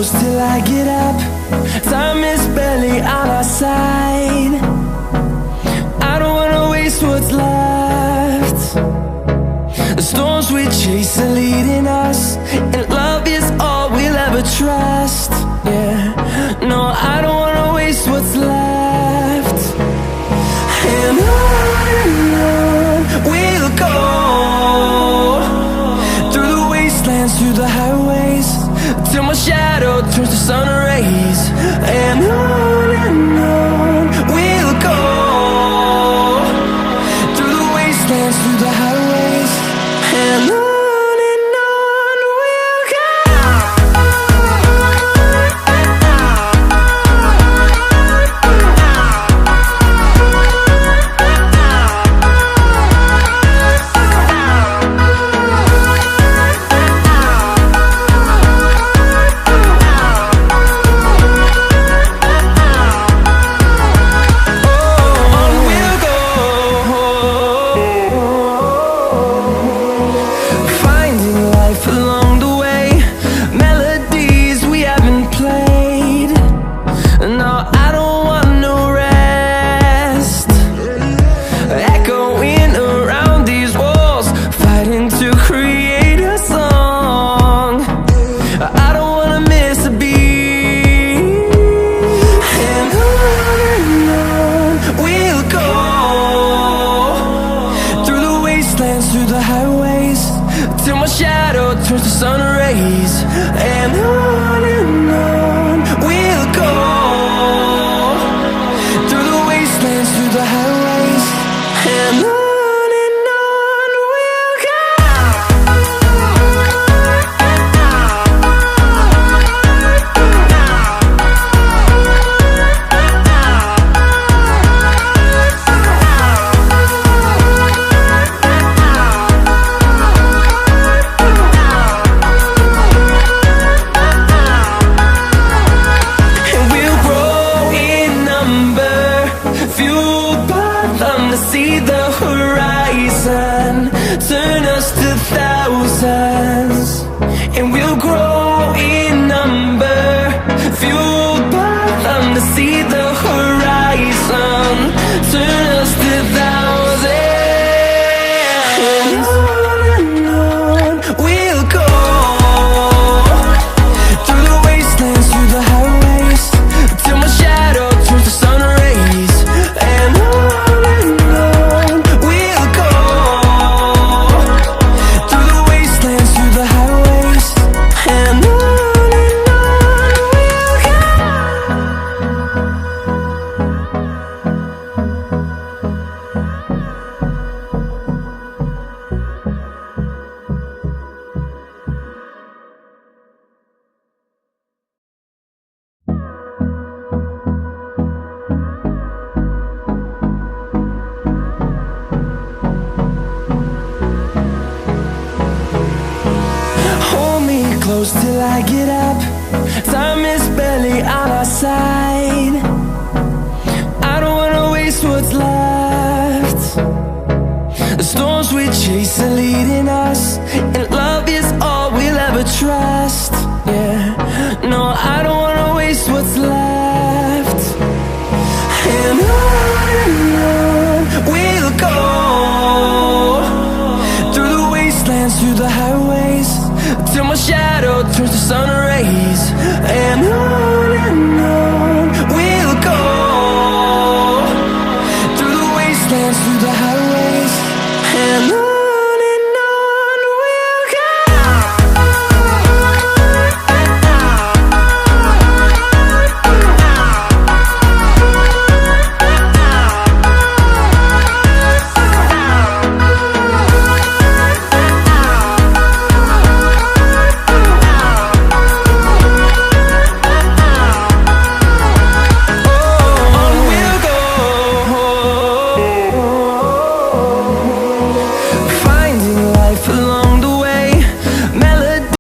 close till I get up. Time is barely on our side. I don't wanna waste what's left. The storms we chase are leading us, and love is all we'll ever trust. Yeah, no, I don't wanna waste what's left. And on we'll go, through the wastelands, through the highways, till my shadow turns to sun rays. And on we'll go, through the wastelands, through the highways, and on we'll go. Through the highways, till my shadow turns to sun rays. And on we'll go, through the wastelands, through the highways, and on we'll go. See the horizon, turn us to thousands, and we'll grow in number, fueled by them. To see the horizon, turn us to thousands, and on we'll go, through the wastelands, through the highways, till my shadow turns to sun rays. And close till I get up. Time is barely on our side. I don't wanna waste what's left. The storms we chase are leading